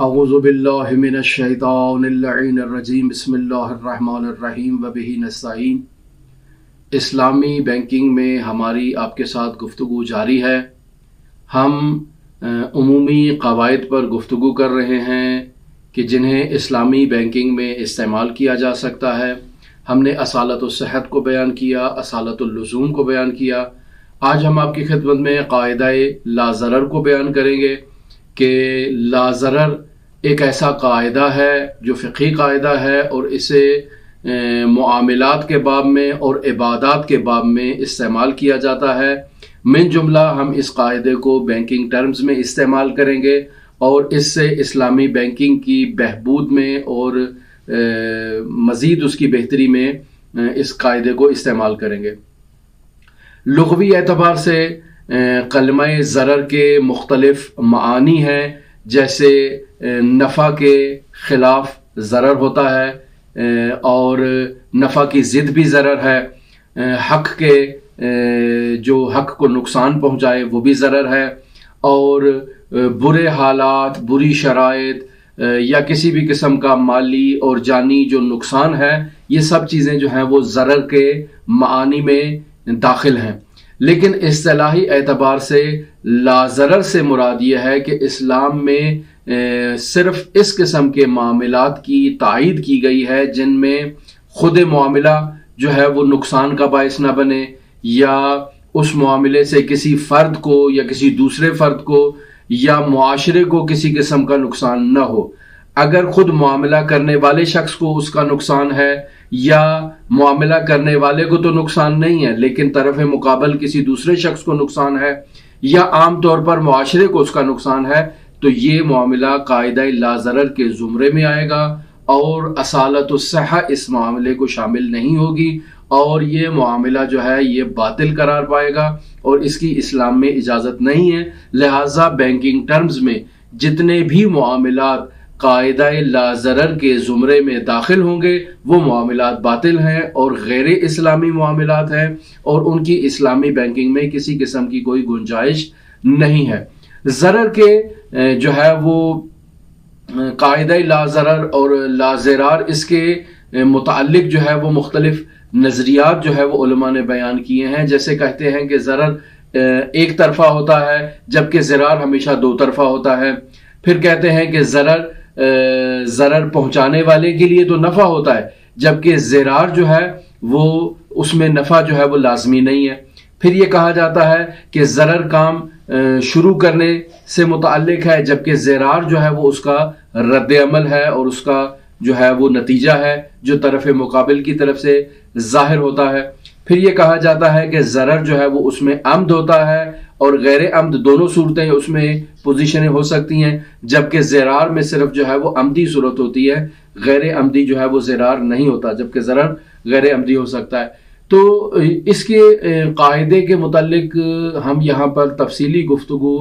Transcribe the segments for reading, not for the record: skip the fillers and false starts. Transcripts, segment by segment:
اعوذ باللہ من الشیطان اللعین الرجیم بسم اللہ الرحمن الرحیم وبہ نستعین۔ اسلامی بینکنگ میں ہماری آپ کے ساتھ گفتگو جاری ہے۔ ہم عمومی قواعد پر گفتگو کر رہے ہیں کہ جنہیں اسلامی بینکنگ میں استعمال کیا جا سکتا ہے۔ ہم نے اصالت الصحت کو بیان کیا، اصالت اللزوم کو بیان کیا۔ آج ہم آپ کی خدمت میں قاعدہ لا ضرر کو بیان کریں گے کہ لا ضرر ایک ایسا قاعدہ ہے جو فقہی قاعدہ ہے اور اسے معاملات کے باب میں اور عبادات کے باب میں استعمال کیا جاتا ہے۔ من جملہ ہم اس قاعدے کو بینکنگ ٹرمز میں استعمال کریں گے اور اس سے اسلامی بینکنگ کی بہبود میں اور مزید اس کی بہتری میں اس قاعدے کو استعمال کریں گے۔ لغوی اعتبار سے کلمہ ضرر کے مختلف معانی ہیں، جیسے نفع کے خلاف ضرر ہوتا ہے اور نفع کی ضد بھی ضرر ہے۔ حق کے جو حق کو نقصان پہنچائے وہ بھی ضرر ہے، اور برے حالات، بری شرائط یا کسی بھی قسم کا مالی اور جانی جو نقصان ہے، یہ سب چیزیں جو ہیں وہ ضرر کے معانی میں داخل ہیں۔ لیکن اصطلاحی اعتبار سے لا ضرر سے مراد یہ ہے کہ اسلام میں صرف اس قسم کے معاملات کی تائید کی گئی ہے جن میں خود معاملہ جو ہے وہ نقصان کا باعث نہ بنے، یا اس معاملے سے کسی فرد کو یا کسی دوسرے فرد کو یا معاشرے کو کسی قسم کا نقصان نہ ہو۔ اگر خود معاملہ کرنے والے شخص کو اس کا نقصان ہے یا معاملہ کرنے والے کو تو نقصان نہیں ہے لیکن طرف مقابل کسی دوسرے شخص کو نقصان ہے، یا عام طور پر معاشرے کو اس کا نقصان ہے، تو یہ معاملہ قاعدہ لا ضرر کے زمرے میں آئے گا اور اصالت الصحہ اس معاملے کو شامل نہیں ہوگی، اور یہ معاملہ جو ہے یہ باطل قرار پائے گا اور اس کی اسلام میں اجازت نہیں ہے۔ لہٰذا بینکنگ ٹرمز میں جتنے بھی معاملات قاعدہ لا ضرر کے زمرے میں داخل ہوں گے وہ معاملات باطل ہیں اور غیر اسلامی معاملات ہیں، اور ان کی اسلامی بینکنگ میں کسی قسم کی کوئی گنجائش نہیں ہے۔ ضرر کے جو ہے وہ قاعدہ لا ضرر اور لا ضرار، اس کے متعلق جو ہے وہ مختلف نظریات جو ہے وہ علماء نے بیان کیے ہیں۔ جیسے کہتے ہیں کہ ضرر ایک طرفہ ہوتا ہے جبکہ ضرار ہمیشہ دو طرفہ ہوتا ہے۔ پھر کہتے ہیں کہ ضرر پہنچانے والے کے لیے تو نفع ہوتا ہے جبکہ ضرار جو ہے وہ اس میں نفع جو ہے وہ لازمی نہیں ہے۔ پھر یہ کہا جاتا ہے کہ ضرر کام شروع کرنے سے متعلق ہے جبکہ ضرار جو ہے وہ اس کا رد عمل ہے اور اس کا جو ہے وہ نتیجہ ہے جو طرف مقابل کی طرف سے ظاہر ہوتا ہے۔ پھر یہ کہا جاتا ہے کہ ضرر جو ہے وہ اس میں عمد ہوتا ہے اور غیر عمد دونوں صورتیں اس میں پوزیشنیں ہو سکتی ہیں، جبکہ ضرار میں صرف جو ہے وہ عمدی صورت ہوتی ہے، غیر عمدی جو ہے وہ ضرار نہیں ہوتا، جبکہ ضرر غیر عمدی ہو سکتا ہے۔ تو اس کے قاعدے کے متعلق ہم یہاں پر تفصیلی گفتگو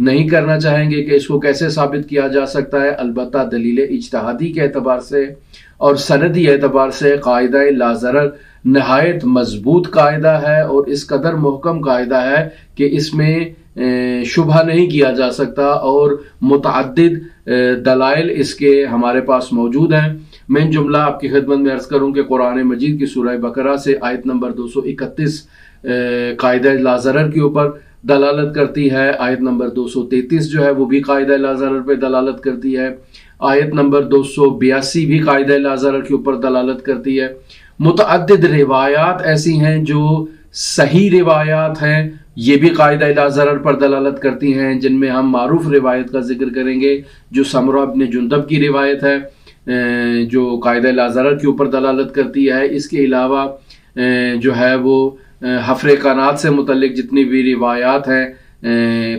نہیں کرنا چاہیں گے کہ اس کو کیسے ثابت کیا جا سکتا ہے۔ البتہ دلیل اجتہادی کے اعتبار سے اور سندی اعتبار سے قاعدہ لا ضرر نہایت مضبوط قاعدہ ہے اور اس قدر محکم قاعدہ ہے کہ اس میں شبہ نہیں کیا جا سکتا، اور متعدد دلائل اس کے ہمارے پاس موجود ہیں۔ میں جملہ آپ کی خدمت میں عرض کروں کہ قرآن مجید کی سورہ بقرہ سے آیت نمبر 231 قاعدہ لا ضرر کے اوپر دلالت کرتی ہے، آیت نمبر 233 جو ہے وہ بھی قاعدہ لا ضرر پہ دلالت کرتی ہے، آیت نمبر 282 بھی قاعدہ لا ضرر کے اوپر دلالت کرتی ہے۔ متعدد روایات ایسی ہیں جو صحیح روایات ہیں، یہ بھی قاعدہ لا ضرر پر دلالت کرتی ہیں، جن میں ہم معروف روایت کا ذکر کریں گے جو سمرہ بن جندب کی روایت ہے جو قاعدہ لا ضرر کے اوپر دلالت کرتی ہے۔ اس کے علاوہ جو ہے وہ حفر کانات سے متعلق جتنی بھی روایات ہیں،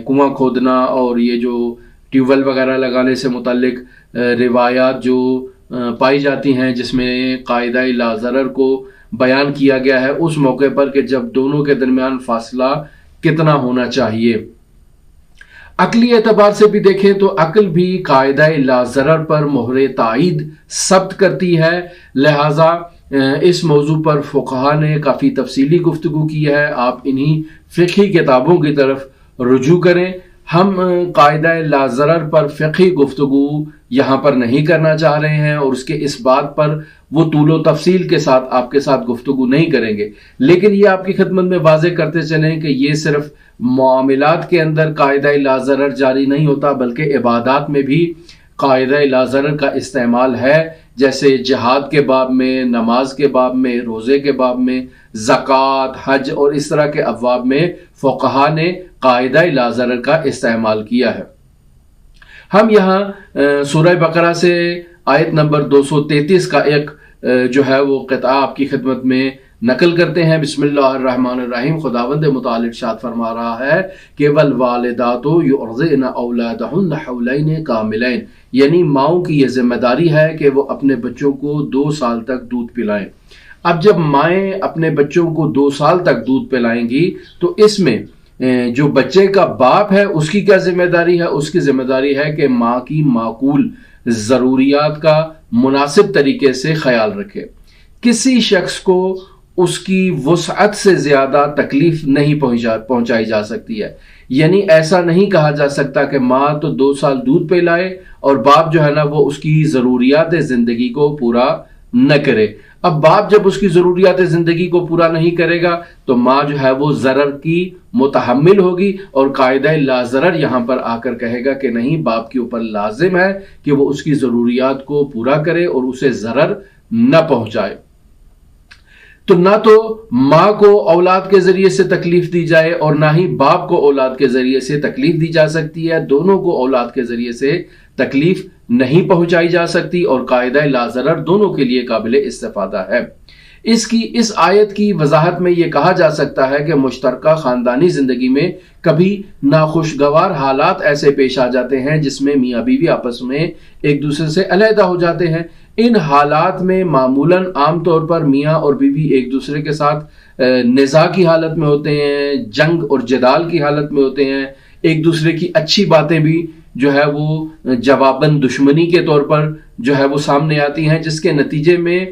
کنواں کھودنا اور یہ جو ٹیوب ویل وغیرہ لگانے سے متعلق روایات جو پائی جاتی ہیں جس میں قاعدہ لا ضرر کو بیان کیا گیا ہے اس موقع پر کہ جب دونوں کے درمیان فاصلہ کتنا ہونا چاہیے۔ عقلی اعتبار سے بھی دیکھیں تو عقل بھی قاعدہ لا ضرر پر مہر تائید ثبت کرتی ہے، لہٰذا اس موضوع پر فقہا نے کافی تفصیلی گفتگو کی ہے۔ آپ انہی فقہی کتابوں کی طرف رجوع کریں۔ ہم قاعدہ لا ضرر پر فقہی گفتگو یہاں پر نہیں کرنا چاہ رہے ہیں، اور اس کے اس بات پر وہ طول و تفصیل کے ساتھ آپ کے ساتھ گفتگو نہیں کریں گے، لیکن یہ آپ کی خدمت میں واضح کرتے چلیں کہ یہ صرف معاملات کے اندر قاعدہ لا ضرر جاری نہیں ہوتا، بلکہ عبادات میں بھی قاعدہ لا ضرر کا استعمال ہے، جیسے جہاد کے باب میں، نماز کے باب میں، روزے کے باب میں، زکوٰۃ، حج اور اس طرح کے ابواب میں فقہا نے قاعدہ لا ضرر کا استعمال کیا ہے۔ ہم یہاں سورہ بقرہ سے آیت نمبر 233 کا ایک جو ہے وہ قطعہ آپ کی خدمت میں نقل کرتے ہیں۔ بسم اللہ الرحمن الرحیم۔ خداوند متعال ارشاد فرما رہا ہے کہ والوالدات یرضعن اولادہن حولین کاملین، یعنی ماؤں کی یہ ذمہ داری ہے کہ وہ اپنے بچوں کو 2 سال تک دودھ پلائیں۔ اب جب مائیں اپنے بچوں کو 2 سال تک دودھ پلائیں گی تو اس میں جو بچے کا باپ ہے اس کی کیا ذمہ داری ہے؟ اس کی ذمہ داری ہے کہ ماں کی معقول ضروریات کا مناسب طریقے سے خیال رکھے۔ کسی شخص کو اس کی وسعت سے زیادہ تکلیف نہیں پہنچائی جا سکتی ہے، یعنی ایسا نہیں کہا جا سکتا کہ ماں تو 2 سال دودھ پلائے اور باپ جو ہے نا وہ اس کی ضروریات زندگی کو پورا نہ کرے۔ اب باپ جب اس کی ضروریات زندگی کو پورا نہیں کرے گا تو ماں جو ہے وہ ضرر کی متحمل ہوگی، اور قاعدہ لا ضرر یہاں پر آ کر کہے گا کہ نہیں، باپ کے اوپر لازم ہے کہ وہ اس کی ضروریات کو پورا کرے اور اسے ضرر نہ پہنچائے۔ تو نہ تو ماں کو اولاد کے ذریعے سے تکلیف دی جائے اور نہ ہی باپ کو اولاد کے ذریعے سے تکلیف دی جا سکتی ہے، دونوں کو اولاد کے ذریعے سے تکلیف نہیں پہنچائی جا سکتی، اور قاعدہ لا ضرر دونوں کے لیے قابل استفادہ ہے۔ اس آیت کی وضاحت میں یہ کہا جا سکتا ہے کہ مشترکہ خاندانی زندگی میں کبھی ناخوشگوار حالات ایسے پیش آ جاتے ہیں جس میں میاں بیوی آپس میں ایک دوسرے سے علیحدہ ہو جاتے ہیں۔ ان حالات میں معمولاً عام طور پر میاں اور بیوی ایک دوسرے کے ساتھ نزاع کی حالت میں ہوتے ہیں، جنگ اور جدال کی حالت میں ہوتے ہیں، ایک دوسرے کی اچھی باتیں بھی جو ہے وہ جواباً دشمنی کے طور پر جو ہے وہ سامنے آتی ہیں، جس کے نتیجے میں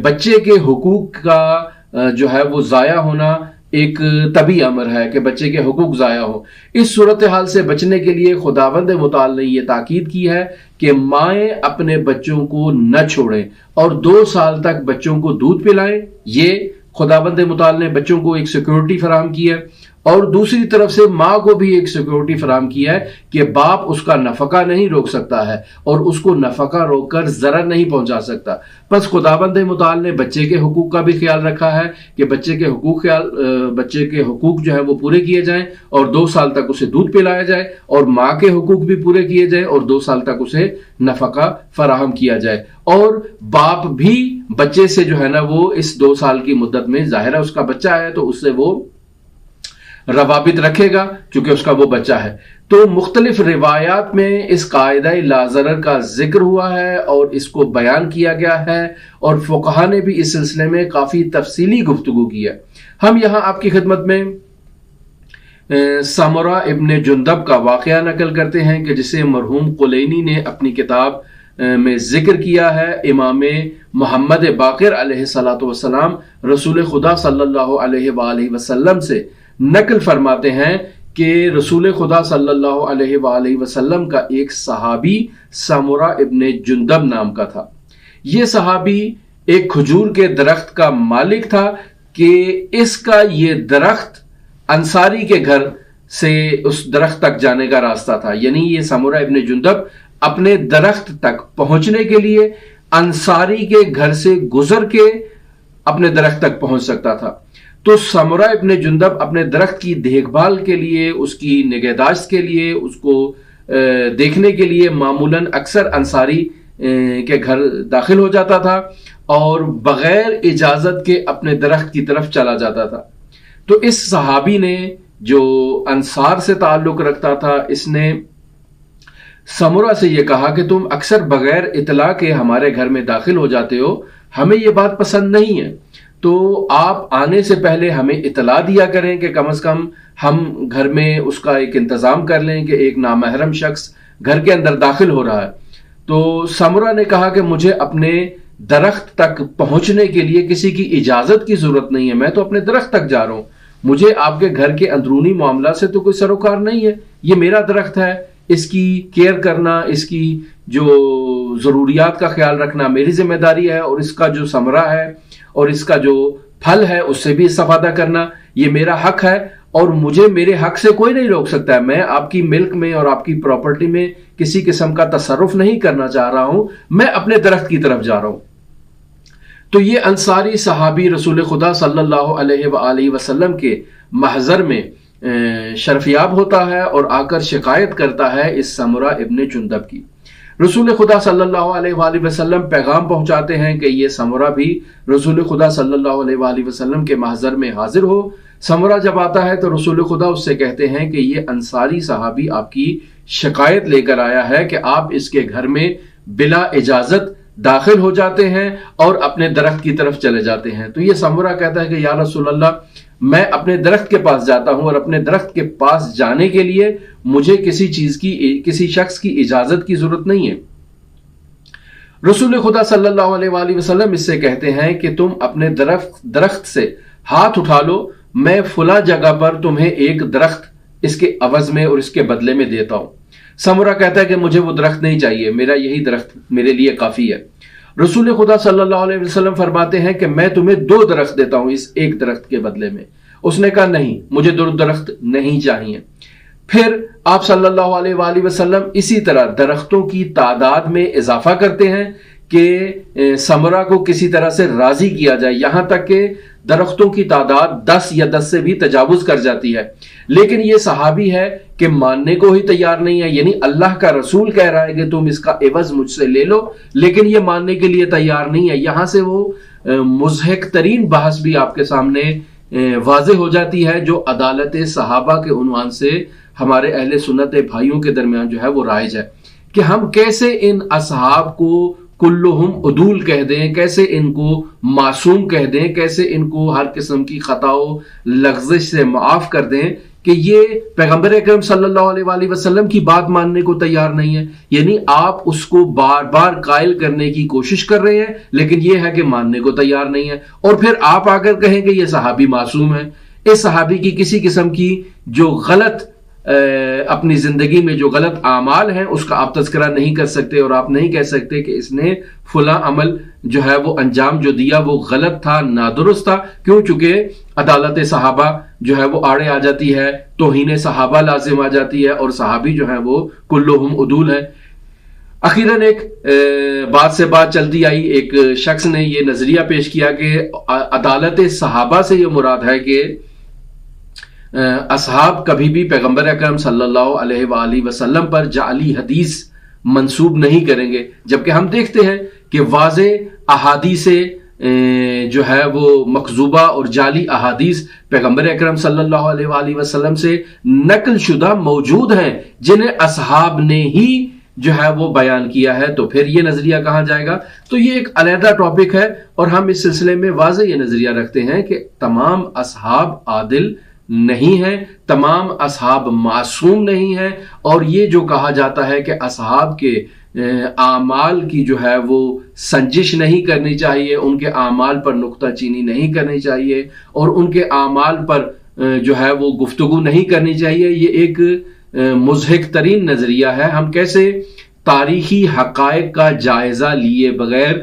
بچے کے حقوق کا جو ہے وہ ضائع ہونا ایک طبی امر ہے کہ بچے کے حقوق ضائع ہو۔ اس صورتحال سے بچنے کے لیے خداوند متعال نے یہ تاکید کی ہے کہ مائیں اپنے بچوں کو نہ چھوڑیں اور 2 سال تک بچوں کو دودھ پلائیں۔ یہ خداوند متعال نے بچوں کو ایک سیکورٹی فراہم کی ہے، اور دوسری طرف سے ماں کو بھی ایک سیکورٹی فراہم کی ہے کہ باپ اس کا نفقہ نہیں روک سکتا ہے اور اس کو نفقہ روک کر ضرر نہیں پہنچا سکتا۔ پس خداوند متعال نے بچے کے حقوق کا بھی خیال رکھا ہے کہ بچے کے حقوق جو ہے وہ پورے کیے جائیں اور 2 سال تک اسے دودھ پلایا جائے، اور ماں کے حقوق بھی پورے کیے جائیں اور 2 سال تک اسے نفقہ فراہم کیا جائے، اور باپ بھی بچے سے جو ہے نا وہ اس 2 سال کی مدت میں، ظاہر ہے اس کا بچہ ہے تو اس سے وہ روابط رکھے گا چونکہ اس کا وہ بچہ ہے۔ تو مختلف روایات میں اس قاعدہ لا ضرر کا ذکر ہوا ہے اور اس کو بیان کیا گیا ہے، اور فقہا نے بھی اس سلسلے میں کافی تفصیلی گفتگو کی ہے۔ ہم یہاں آپ کی خدمت میں سمرہ ابن جندب کا واقعہ نقل کرتے ہیں کہ جسے مرحوم قلینی نے اپنی کتاب میں ذکر کیا ہے۔ امام محمد باقر علیہ السلام رسول خدا صلی اللہ علیہ وآلہ وسلم سے نقل فرماتے ہیں کہ رسول خدا صلی اللہ علیہ وآلہ وسلم کا ایک صحابی سمرہ ابن جندب نام کا تھا۔ یہ صحابی ایک کھجور کے درخت کا مالک تھا کہ اس کا یہ درخت انصاری کے گھر سے اس درخت تک جانے کا راستہ تھا، یعنی یہ سمرہ ابن جندب اپنے درخت تک پہنچنے کے لیے انصاری کے گھر سے گزر کے اپنے درخت تک پہنچ سکتا تھا۔ تو سمرہ ابن جندب اپنے درخت کی دیکھ بھال کے لیے، اس کی نگہداشت کے لیے، اس کو دیکھنے کے لیے معمولاً اکثر انصاری کے گھر داخل ہو جاتا تھا اور بغیر اجازت کے اپنے درخت کی طرف چلا جاتا تھا۔ تو اس صحابی نے جو انصار سے تعلق رکھتا تھا، اس نے سمرہ سے یہ کہا کہ تم اکثر بغیر اطلاع کے ہمارے گھر میں داخل ہو جاتے ہو، ہمیں یہ بات پسند نہیں ہے، تو آپ آنے سے پہلے ہمیں اطلاع دیا کریں کہ کم از کم ہم گھر میں اس کا ایک انتظام کر لیں کہ ایک نامحرم شخص گھر کے اندر داخل ہو رہا ہے۔ تو سمرہ نے کہا کہ مجھے اپنے درخت تک پہنچنے کے لیے کسی کی اجازت کی ضرورت نہیں ہے، میں تو اپنے درخت تک جا رہا ہوں، مجھے آپ کے گھر کے اندرونی معاملات سے تو کوئی سروکار نہیں ہے، یہ میرا درخت ہے، اس کی کیئر کرنا، اس کی جو ضروریات کا خیال رکھنا میری ذمہ داری ہے، اور اس کا جو ثمرہ ہے اور اس کا جو پھل ہے اس سے بھی استفادہ کرنا یہ میرا حق ہے، اور مجھے میرے حق سے کوئی نہیں روک سکتا ہے۔ میں آپ کی ملک میں اور آپ کی پراپرٹی میں کسی قسم کا تصرف نہیں کرنا چاہ رہا ہوں، میں اپنے درخت کی طرف جا رہا ہوں۔ تو یہ انصاری صحابی رسول خدا صلی اللہ علیہ وآلہ وسلم کے محضر میں شرفیاب ہوتا ہے اور آ کر شکایت کرتا ہے اس سمرہ ابن جندب کی۔ رسول خدا صلی اللہ علیہ وآلہ وسلم پیغام پہنچاتے ہیں کہ یہ سمرہ بھی رسول خدا صلی اللہ علیہ وآلہ وسلم کے محضر میں حاضر ہو۔ سمرہ جب آتا ہے تو رسول خدا اس سے کہتے ہیں کہ یہ انصاری صحابی آپ کی شکایت لے کر آیا ہے کہ آپ اس کے گھر میں بلا اجازت داخل ہو جاتے ہیں اور اپنے درخت کی طرف چلے جاتے ہیں۔ تو یہ سمرہ کہتا ہے کہ یا رسول اللہ، میں اپنے درخت کے پاس جاتا ہوں اور اپنے درخت کے پاس جانے کے لیے مجھے کسی شخص کی اجازت کی ضرورت نہیں ہے۔ رسول خدا صلی اللہ علیہ وآلہ وسلم اس سے کہتے ہیں کہ تم اپنے درخت سے ہاتھ اٹھا لو، میں فلاں جگہ پر تمہیں ایک درخت اس کے عوض میں اور اس کے بدلے میں دیتا ہوں۔ سمرہ کہتا ہے کہ مجھے وہ درخت نہیں چاہیے، میرا یہی درخت میرے لیے کافی ہے۔ رسول خدا صلی اللہ علیہ وسلم فرماتے ہیں کہ میں تمہیں 2 درخت دیتا ہوں اس ایک درخت کے بدلے میں۔ اس نے کہا نہیں، مجھے 2 درخت نہیں چاہیے۔ پھر آپ صلی اللہ علیہ وآلہ وسلم اسی طرح درختوں کی تعداد میں اضافہ کرتے ہیں کہ سمرہ کو کسی طرح سے راضی کیا جائے، یہاں تک کہ درختوں کی تعداد 10 یا 10 سے بھی تجاوز کر جاتی ہے۔ لیکن یہ صحابی ہے کہ ماننے کو ہی تیار نہیں ہے، یعنی اللہ کا رسول کہہ رہا ہے کہ تم اس کا عوض مجھ سے لے لو، لیکن یہ ماننے کے لیے تیار نہیں ہے۔ یہاں سے وہ مضحک ترین بحث بھی آپ کے سامنے واضح ہو جاتی ہے جو عدالت صحابہ کے عنوان سے ہمارے اہل سنت بھائیوں کے درمیان جو ہے وہ رائج ہے، کہ ہم کیسے ان اصحاب کو کلہم عدول کہہ دیں، کیسے ان کو معصوم کہہ دیں، کیسے ان کو ہر قسم کی خطا و لغزش سے معاف کر دیں، کہ یہ پیغمبر اکرم صلی اللہ علیہ وآلہ وسلم کی بات ماننے کو تیار نہیں ہے۔ یعنی آپ اس کو بار بار قائل کرنے کی کوشش کر رہے ہیں، لیکن یہ ہے کہ ماننے کو تیار نہیں ہے، اور پھر آپ آ کر کہیں کہ یہ صحابی معصوم ہے۔ اس صحابی کی کسی قسم کی جو غلط اپنی زندگی میں جو غلط اعمال ہیں اس کا آپ تذکرہ نہیں کر سکتے، اور آپ نہیں کہہ سکتے کہ اس نے فلاں عمل جو ہے وہ انجام جو دیا وہ غلط تھا، نادرست تھا، کیوں؟ چونکہ عدالت صحابہ جو ہے وہ آڑے آ جاتی ہے، توہین صحابہ لازم آ جاتی ہے، اور صحابی جو ہے وہ کلہم عدول ہے۔ اخیراً ایک بات سے بات چلتی آئی، ایک شخص نے یہ نظریہ پیش کیا کہ عدالت صحابہ سے یہ مراد ہے کہ اصحاب کبھی بھی پیغمبر اکرم صلی اللہ علیہ وآلہ وسلم پر جعلی حدیث منسوب نہیں کریں گے، جبکہ ہم دیکھتے ہیں کہ واضح احادیث جو ہے وہ مکذوبہ اور جعلی احادیث پیغمبر اکرم صلی اللہ علیہ وآلہ وسلم سے نقل شدہ موجود ہیں، جنہیں اصحاب نے ہی جو ہے وہ بیان کیا ہے۔ تو پھر یہ نظریہ کہاں جائے گا؟ تو یہ ایک علیحدہ ٹاپک ہے، اور ہم اس سلسلے میں واضح یہ نظریہ رکھتے ہیں کہ تمام اصحاب عادل نہیں ہیں، تمام اصحاب معصوم نہیں ہیں، اور یہ جو کہا جاتا ہے کہ اصحاب کے اعمال کی جو ہے وہ سنجش نہیں کرنی چاہیے، ان کے اعمال پر نکتہ چینی نہیں کرنی چاہیے، اور ان کے اعمال پر جو ہے وہ گفتگو نہیں کرنی چاہیے، یہ ایک مضحک ترین نظریہ ہے۔ ہم کیسے تاریخی حقائق کا جائزہ لیے بغیر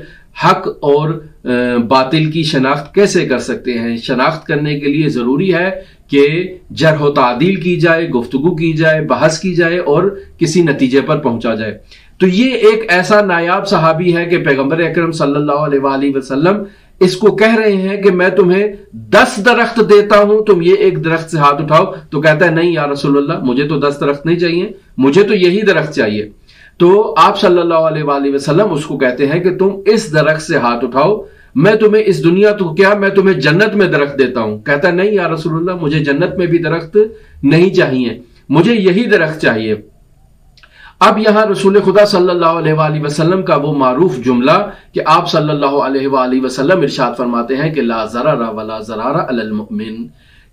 حق اور باطل کی شناخت کیسے کر سکتے ہیں؟ شناخت کرنے کے لیے ضروری ہے کہ جرح و تعدیل کی جائے، گفتگو کی جائے، بحث کی جائے اور کسی نتیجے پر پہنچا جائے۔ تو یہ ایک ایسا نایاب صحابی ہے کہ پیغمبر اکرم صلی اللہ علیہ وآلہ وسلم اس کو کہہ رہے ہیں کہ میں تمہیں 10 درخت دیتا ہوں، تم یہ ایک درخت سے ہاتھ اٹھاؤ، تو کہتا ہے نہیں یا رسول اللہ، مجھے تو 10 درخت نہیں چاہیے، مجھے تو یہی درخت چاہیے۔ تو آپ صلی اللہ علیہ وآلہ وسلم اس کو کہتے ہیں کہ تم اس درخت سے ہاتھ اٹھاؤ، میں تمہیں اس دنیا تو کیا میں تمہیں جنت میں درخت دیتا ہوں۔ کہتا ہے نہیں یا رسول اللہ، مجھے جنت میں بھی درخت نہیں چاہیے، مجھے یہی درخت چاہیے۔ اب یہاں رسول خدا صلی اللہ علیہ وآلہ وسلم کا وہ معروف جملہ کہ آپ صلی اللہ علیہ وآلہ وسلم ارشاد فرماتے ہیں کہ لا ضرر ولا ضرار علی المؤمن،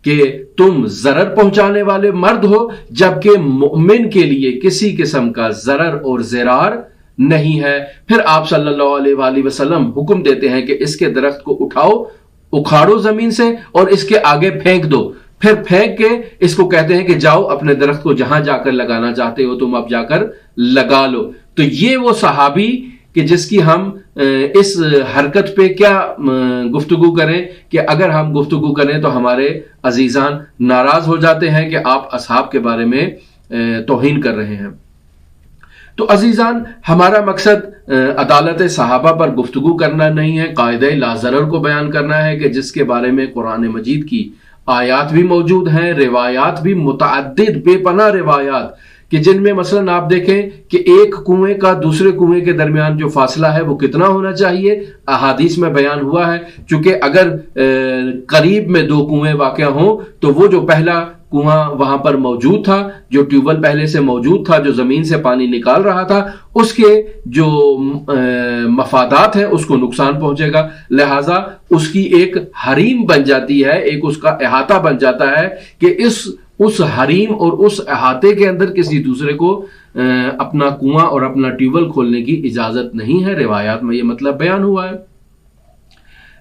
کہ تم ضرر پہنچانے والے مرد ہو، جبکہ مؤمن کے لیے کسی قسم کا ضرر اور ضرار نہیں ہے۔ پھر آپ صلی اللہ علیہ وآلہ وسلم حکم دیتے ہیں کہ اس کے درخت کو اٹھاؤ، اکھاڑو زمین سے اور اس کے آگے پھینک دو، پھر پھینک کے اس کو کہتے ہیں کہ جاؤ اپنے درخت کو جہاں جا کر لگانا چاہتے ہو تم اب جا کر لگا لو۔ تو یہ وہ صحابی کہ جس کی ہم اس حرکت پہ کیا گفتگو کریں کہ اگر ہم گفتگو کریں تو ہمارے عزیزان ناراض ہو جاتے ہیں کہ آپ اصحاب کے بارے میں توہین کر رہے ہیں۔ تو عزیزان، ہمارا مقصد عدالت صحابہ پر گفتگو کرنا نہیں ہے، قاعدہ لا ضرر کو بیان کرنا ہے کہ جس کے بارے میں قرآن مجید کی آیات بھی موجود ہیں، روایات بھی متعدد بے پناہ روایات کہ جن میں مثلا آپ دیکھیں کہ ایک کنویں کا دوسرے کنویں کے درمیان جو فاصلہ ہے وہ کتنا ہونا چاہیے، احادیث میں بیان ہوا ہے۔ چونکہ اگر قریب میں دو کنویں واقع ہوں تو وہ جو پہلا کنواں وہاں پر موجود تھا، جو ٹیوب ویل پہلے سے موجود تھا، جو زمین سے پانی نکال رہا تھا، اس کے جو مفادات ہیں اس کو نقصان پہنچے گا، لہٰذا اس کی ایک حریم بن جاتی ہے، ایک اس کا احاطہ بن جاتا ہے کہ اس حریم اور اس احاطے کے اندر کسی دوسرے کو اپنا کنواں اور اپنا ٹیوب ویل کھولنے کی اجازت نہیں ہے۔ روایات میں یہ مطلب بیان ہوا ہے۔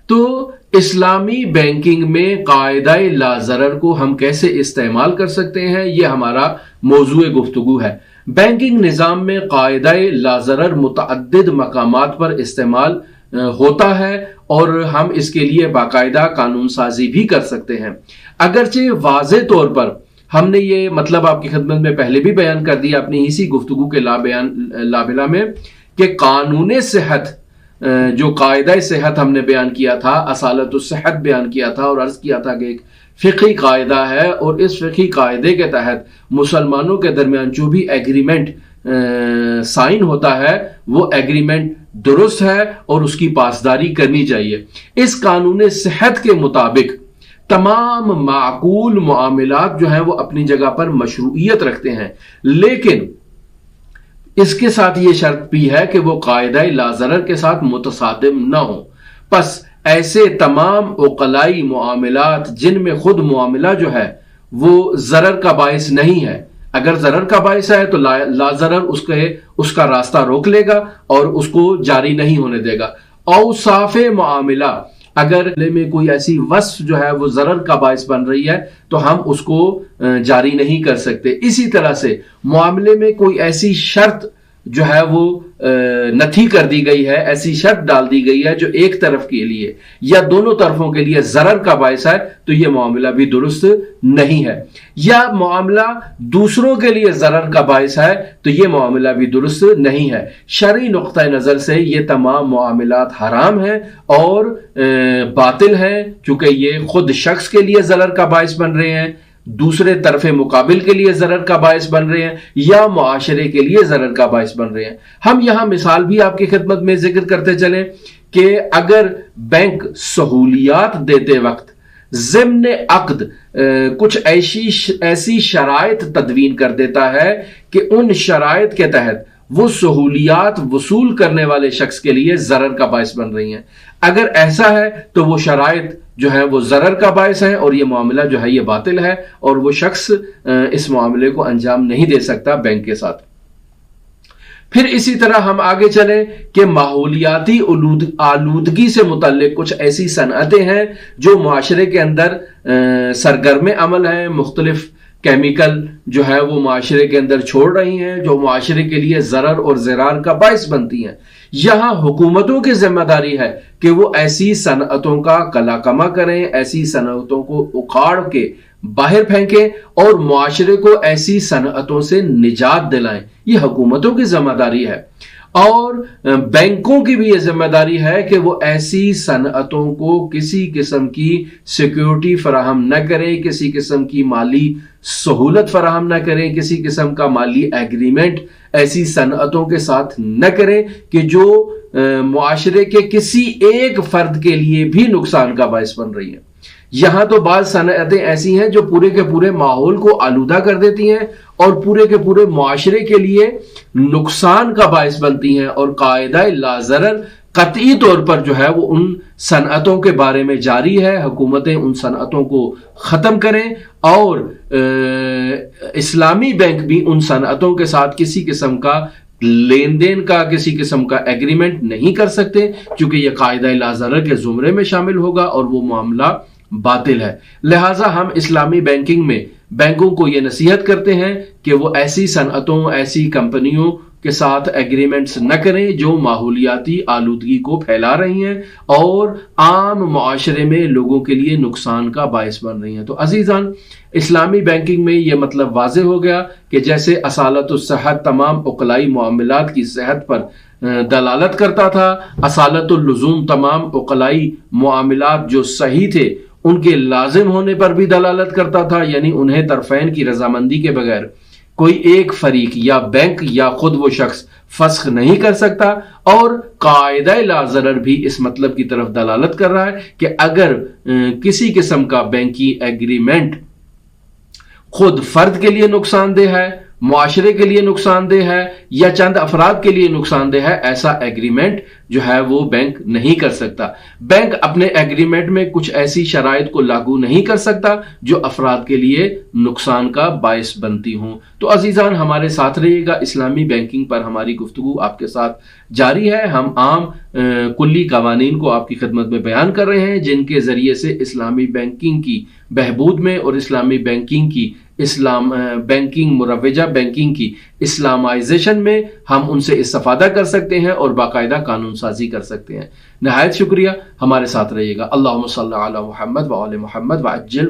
تو اسلامی بینکنگ میں قاعدہ لا ضرر کو ہم کیسے استعمال کر سکتے ہیں، یہ ہمارا موضوع گفتگو ہے۔ بینکنگ نظام میں قاعدہ لا ضرر متعدد مقامات پر استعمال ہوتا ہے اور ہم اس کے لیے باقاعدہ قانون سازی بھی کر سکتے ہیں۔ اگرچہ واضح طور پر ہم نے یہ مطلب آپ کی خدمت میں پہلے بھی بیان کر دیا اپنی اسی گفتگو کے لابلا میں کہ قانون صحت، جو قاعدہ صحت ہم نے بیان کیا تھا، اصالت الصحت بیان کیا تھا اور عرض کیا تھا کہ ایک فقہی قاعدہ ہے اور اس فقہی قاعدے کے تحت مسلمانوں کے درمیان جو بھی ایگریمنٹ سائن ہوتا ہے وہ ایگریمنٹ درست ہے اور اس کی پاسداری کرنی چاہیے۔ اس قانون صحت کے مطابق تمام معقول معاملات جو ہیں وہ اپنی جگہ پر مشروعیت رکھتے ہیں، لیکن اس کے ساتھ یہ شرط بھی ہے کہ وہ قاعدہ لا ضرر کے ساتھ متصادم نہ ہو۔ پس ایسے تمام عقلائی معاملات جن میں خود معاملہ جو ہے وہ ضرر کا باعث نہیں ہے، اگر ضرر کا باعث ہے تو لا ضرر اس کا راستہ روک لے گا اور اس کو جاری نہیں ہونے دے گا۔ اوصاف معاملہ، اگر میں کوئی ایسی وصف جو ہے وہ ضرر کا باعث بن رہی ہے تو ہم اس کو جاری نہیں کر سکتے۔ اسی طرح سے معاملے میں کوئی ایسی شرط جو ہے وہ نتھی کر دی گئی ہے، ایسی شرط ڈال دی گئی ہے جو ایک طرف کے لیے یا دونوں طرفوں کے لیے ضرر کا باعث ہے تو یہ معاملہ بھی درست نہیں ہے، یا معاملہ دوسروں کے لیے ضرر کا باعث ہے تو یہ معاملہ بھی درست نہیں ہے۔ شرعی نقطہ نظر سے یہ تمام معاملات حرام ہیں اور باطل ہیں، چونکہ یہ خود شخص کے لیے ضرر کا باعث بن رہے ہیں، دوسرے طرف مقابل کے لیے ضرر کا باعث بن رہے ہیں، یا معاشرے کے لیے ضرر کا باعث بن رہے ہیں۔ ہم یہاں مثال بھی آپ کی خدمت میں ذکر کرتے چلیں کہ اگر بینک سہولیات دیتے وقت ضمن عقد کچھ ایسی شرائط تدوین کر دیتا ہے کہ ان شرائط کے تحت وہ سہولیات وصول کرنے والے شخص کے لیے ضرر کا باعث بن رہی ہیں، اگر ایسا ہے تو وہ شرائط جو ہے وہ ضرر کا باعث ہے اور یہ معاملہ جو ہے یہ باطل ہے اور وہ شخص اس معاملے کو انجام نہیں دے سکتا بینک کے ساتھ۔ پھر اسی طرح ہم آگے چلیں کہ ماحولیاتی آلودگی سے متعلق کچھ ایسی صنعتیں ہیں جو معاشرے کے اندر سرگرم عمل ہیں، مختلف کیمیکل جو ہے وہ معاشرے کے اندر چھوڑ رہی ہیں جو معاشرے کے لیے ضرر اور ضرار کا باعث بنتی ہیں۔ یہاں حکومتوں کی ذمہ داری ہے کہ وہ ایسی صنعتوں کا کلا کما کریں، ایسی صنعتوں کو اکھاڑ کے باہر پھینکیں اور معاشرے کو ایسی صنعتوں سے نجات دلائیں، یہ حکومتوں کی ذمہ داری ہے۔ اور بینکوں کی بھی یہ ذمہ داری ہے کہ وہ ایسی صنعتوں کو کسی قسم کی سیکیورٹی فراہم نہ کریں، کسی قسم کی مالی سہولت فراہم نہ کریں، کسی قسم کا مالی ایگریمنٹ ایسی صنعتوں کے ساتھ نہ کریں کہ جو معاشرے کے کسی ایک فرد کے لیے بھی نقصان کا باعث بن رہی ہیں۔ یہاں تو بعض صنعتیں ایسی ہیں جو پورے کے پورے ماحول کو آلودہ کر دیتی ہیں اور پورے کے پورے معاشرے کے لیے نقصان کا باعث بنتی ہیں، اور قاعدہ لا ضرر قطعی طور پر جو ہے وہ ان صنعتوں کے بارے میں جاری ہے۔ حکومتیں ان صنعتوں کو ختم کریں اور اسلامی بینک بھی ان صنعتوں کے ساتھ کسی قسم کا لین دین کا، کسی قسم کا ایگریمنٹ نہیں کر سکتے، کیونکہ یہ قاعدہ لا ضرر کے زمرے میں شامل ہوگا اور وہ معاملہ باطل ہے۔ لہٰذا ہم اسلامی بینکنگ میں بینکوں کو یہ نصیحت کرتے ہیں کہ وہ ایسی صنعتوں، ایسی کمپنیوں کے ساتھ ایگریمنٹس نہ کریں جو ماحولیاتی آلودگی کو پھیلا رہی ہیں اور عام معاشرے میں لوگوں کے لیے نقصان کا باعث بن رہی ہیں۔ تو عزیزان، اسلامی بینکنگ میں یہ مطلب واضح ہو گیا کہ جیسے اصالت الصحت تمام عقلائی معاملات کی صحت پر دلالت کرتا تھا، اصالت اللزوم تمام عقلائی معاملات جو صحیح تھے ان کے لازم ہونے پر بھی دلالت کرتا تھا، یعنی انہیں طرفین کی رضامندی کے بغیر کوئی ایک فریق یا بینک یا خود وہ شخص فسخ نہیں کر سکتا، اور قاعدہ لا ضرر بھی اس مطلب کی طرف دلالت کر رہا ہے کہ اگر کسی قسم کا بینکی ایگریمنٹ خود فرد کے لیے نقصان دہ ہے، معاشرے کے لیے نقصان دہ ہے یا چند افراد کے لیے نقصان دہ ہے، ایسا ایگریمنٹ جو ہے وہ بینک نہیں کر سکتا۔ بینک اپنے ایگریمنٹ میں کچھ ایسی شرائط کو لاگو نہیں کر سکتا جو افراد کے لیے نقصان کا باعث بنتی ہوں۔ تو عزیزان، ہمارے ساتھ رہیے گا، اسلامی بینکنگ پر ہماری گفتگو آپ کے ساتھ جاری ہے۔ ہم عام کلی قوانین کو آپ کی خدمت میں بیان کر رہے ہیں جن کے ذریعے سے اسلامی بینکنگ کی بہبود میں اور اسلامی بینکنگ کی بینکنگ مروجہ بینکنگ کی اسلامائزیشن میں ہم ان سے استفادہ کر سکتے ہیں اور باقاعدہ قانون سازی کر سکتے ہیں۔ نہایت شکریہ، ہمارے ساتھ رہیے گا۔ اللہم صلی علی محمد و آل محمد وعجل